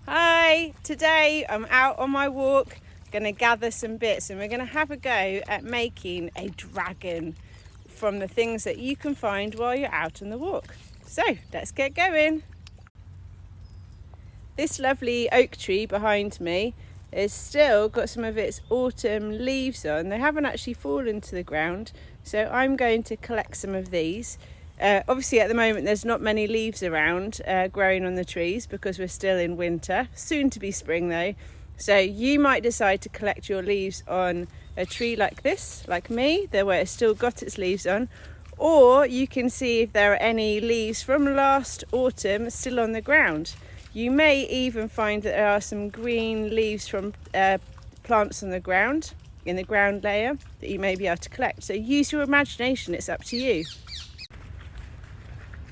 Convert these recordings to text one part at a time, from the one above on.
Hi, today I'm out on my walk, gonna gather some bits and we're gonna have a go at making a dragon from the things that you can find while you're out on the walk. So let's get going. This lovely oak tree behind me has still got some of its autumn leaves on. They haven't actually fallen to the ground, so I'm going to collect some of these. Obviously at the moment there's not many leaves around growing on the trees because we're still in winter, soon to be spring though. So you might decide to collect your leaves on a tree like this, like me, where it's still got its leaves on, or you can see if there are any leaves from last autumn still on the ground. You may even find that there are some green leaves from plants on the ground, in the ground layer, that you may be able to collect. So use your imagination, it's up to you.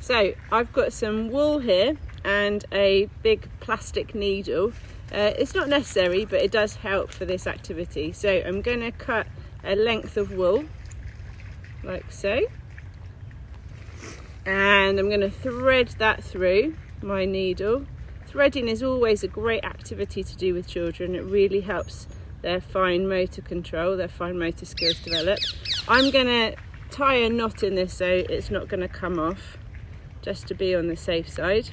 So I've got some wool here and a big plastic needle. It's not necessary, but it does help for this activity. So I'm going to cut a length of wool, like so. And I'm going to thread that through my needle. Threading is always a great activity to do with children. It really helps their fine motor control, their fine motor skills develop. I'm going to tie a knot in this so it's not going to come off, just to be on the safe side.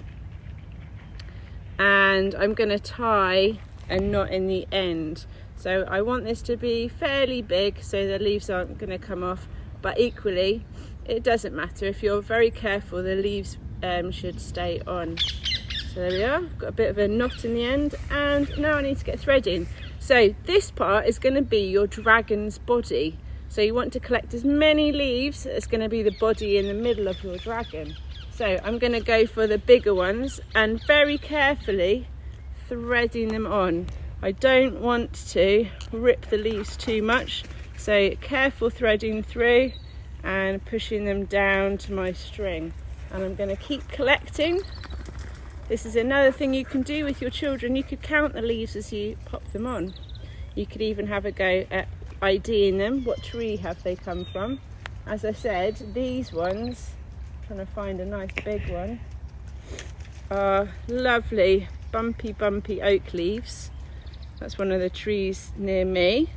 And I'm going to tie a knot in the end. So I want this to be fairly big so the leaves aren't going to come off, but equally it doesn't matter. If you're very careful, the leaves should stay on. So there we are, got a bit of a knot in the end, and now I need to get threading. So this part is going to be your dragon's body. So you want to collect as many leaves as going to be the body in the middle of your dragon. So I'm going to go for the bigger ones and very carefully threading them on. I don't want to rip the leaves too much, so careful threading through and pushing them down to my string. And I'm going to keep collecting. This is another thing you can do with your children. You could count the leaves as you pop them on. You could even have a go at IDing them. What tree have they come from? As I said, these ones, trying to find a nice big one, are lovely bumpy oak leaves. That's one of the trees near me,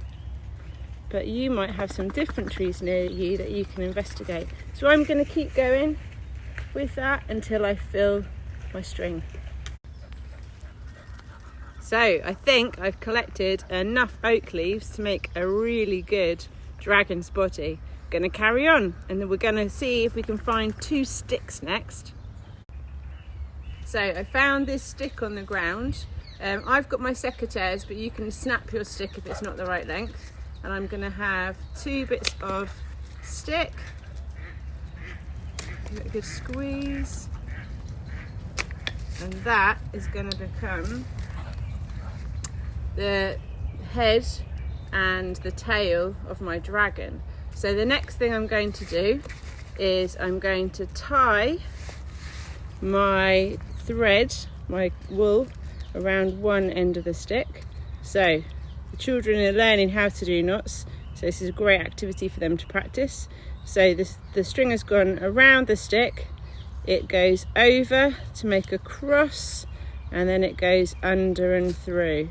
but you might have some different trees near you that you can investigate. So I'm going to keep going with that until I fill my string. So I think I've collected enough oak leaves to make a really good dragon's body. Going to carry on, and then we're going to see if we can find 2 sticks next. So I found this stick on the ground. I've got my secateurs, but you can snap your stick if it's not the right length. And I'm going to have 2 bits of stick. Give it a good squeeze. And that is going to become the head and the tail of my dragon. So the next thing I'm going to do is I'm going to tie my thread, my wool, around one end of the stick. So the children are learning how to do knots, so this is a great activity for them to practice. So the string has gone around the stick, it goes over to make a cross, and then it goes under and through.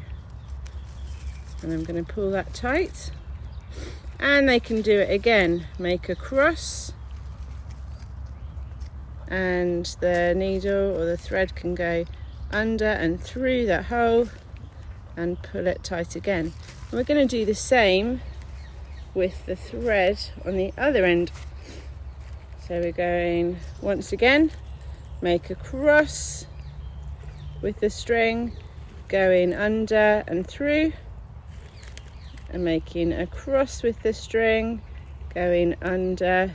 And I'm going to pull that tight. And they can do it again, make a cross, and the needle or the thread can go under and through that hole and pull it tight again. And we're going to do the same with the thread on the other end. So we're going once again, make a cross with the string, going under and through, and making a cross with the string, going under,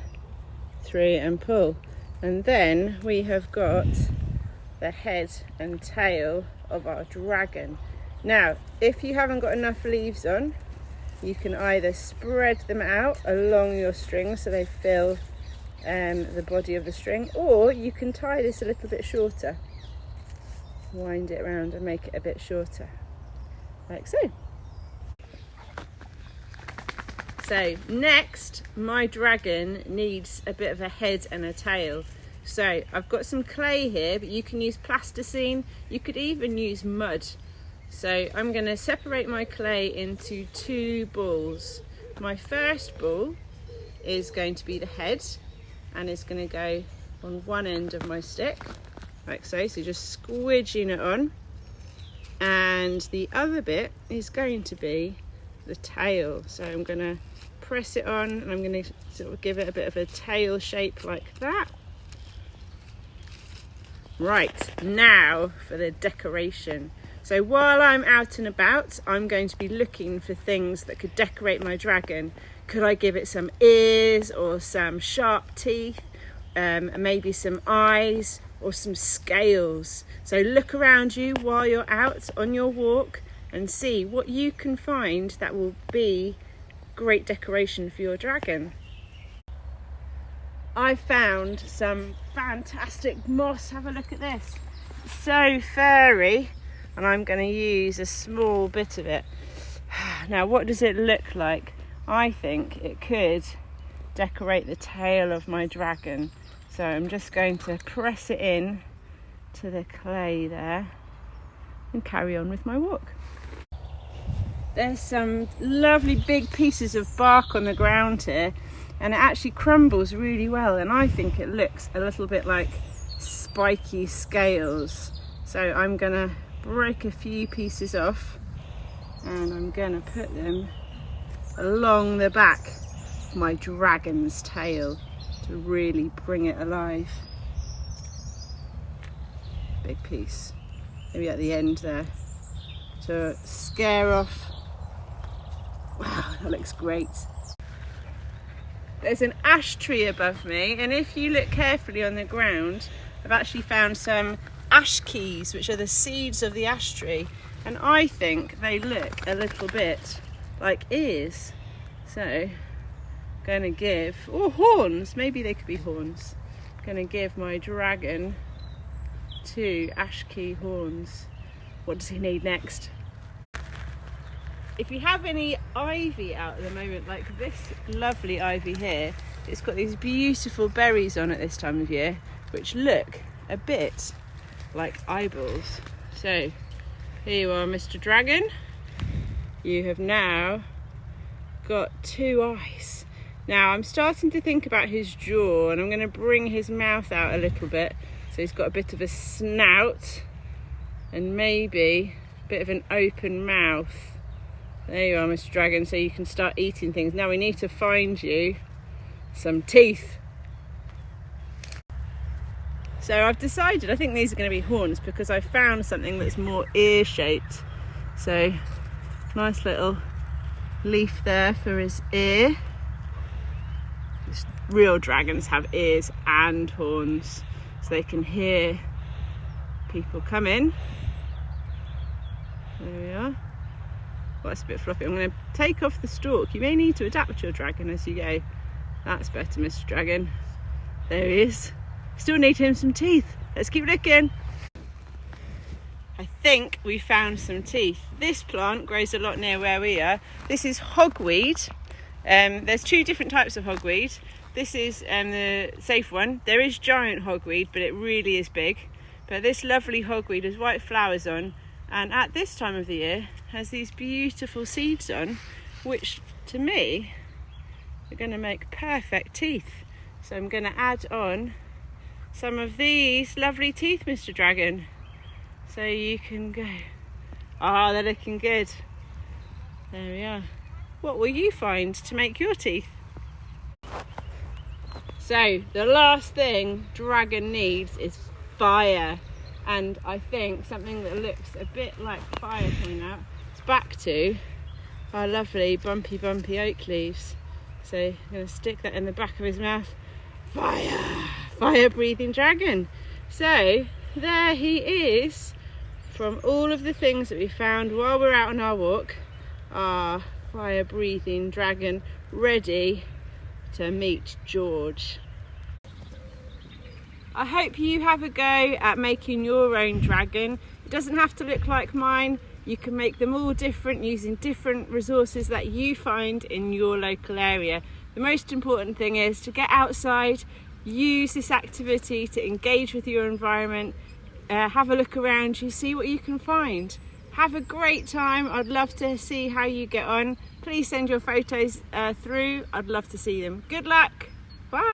through and pull. And then we have got the head and tail of our dragon. Now, if you haven't got enough leaves on, you can either spread them out along your string so they fill the body of the string, or you can tie this a little bit shorter. Wind it around and make it a bit shorter, like so. So next, my dragon needs a bit of a head and a tail. So I've got some clay here, but you can use plasticine, you could even use mud. So I'm going to separate my clay into 2 balls. My first ball is going to be the head, and it's going to go on one end of my stick, like so, so just squidging it on. And the other bit is going to be the tail. So I'm going to press it on, and I'm going to sort of give it a bit of a tail shape like that. Right, now for the decoration. So while I'm out and about, I'm going to be looking for things that could decorate my dragon. Could I give it some ears or some sharp teeth, maybe some eyes or some scales? So look around you while you're out on your walk and see what you can find that will be great decoration for your dragon. I found some fantastic moss. Have a look at this. It's so furry, and I'm going to use a small bit of it. Now, what does it look like? I think it could decorate the tail of my dragon. So I'm just going to press it in to the clay there and carry on with my walk. There's some lovely big pieces of bark on the ground here, and it actually crumbles really well, and I think it looks a little bit like spiky scales. So I'm gonna break a few pieces off, and I'm gonna put them along the back of my dragon's tail to really bring it alive. Big piece, maybe at the end there, to scare off. Wow, that looks great. There's an ash tree above me, and if you look carefully on the ground, I've actually found some ash keys, which are the seeds of the ash tree, and I think they look a little bit like ears. So I'm going to give, or horns, maybe they could be horns. I'm going to give my dragon 2 ash key horns. What does he need next? If you have any ivy out at the moment, like this lovely ivy here, it's got these beautiful berries on at this time of year, which look a bit like eyeballs. So here you are, Mr. Dragon. You have now got 2 eyes. Now I'm starting to think about his jaw, and I'm going to bring his mouth out a little bit. So he's got a bit of a snout and maybe a bit of an open mouth. There you are, Mr. Dragon, so you can start eating things. Now we need to find you some teeth. So I've decided, I think these are going to be horns, because I found something that's more ear shaped. So nice little leaf there for his ear. Real dragons have ears and horns, so they can hear people come in. There we are. Well, that's a bit floppy. I'm going to take off the stalk. You may need to adapt your dragon as you go. That's better, Mr. Dragon. There he is. Still need him some teeth. Let's keep looking. I think we found some teeth. This plant grows a lot near where we are. This is hogweed. There's 2 different types of hogweed. This is the safe one. There is giant hogweed, but it really is big. But this lovely hogweed has white flowers on, and at this time of the year has these beautiful seeds on, which to me are going to make perfect teeth. So I'm going to add on some of these lovely teeth, Mr. Dragon, so you can go. Ah, they're looking good. There we are. What will you find to make your teeth? So the last thing dragon needs is fire, and I think something that looks a bit like fire coming out. It's back to our lovely bumpy oak leaves. So I'm going to stick that in the back of his mouth. Fire breathing dragon. So there he is, from all of the things that we found while we're out on our walk. Our fire breathing dragon, ready to meet George. I hope you have a go at making your own dragon. It doesn't have to look like mine. You can make them all different using different resources that you find in your local area. The most important thing is to get outside, use this activity to engage with your environment. Have a look around you, see what you can find. Have a great time. I'd love to see how you get on. Please send your photos through. I'd love to see them. Good luck.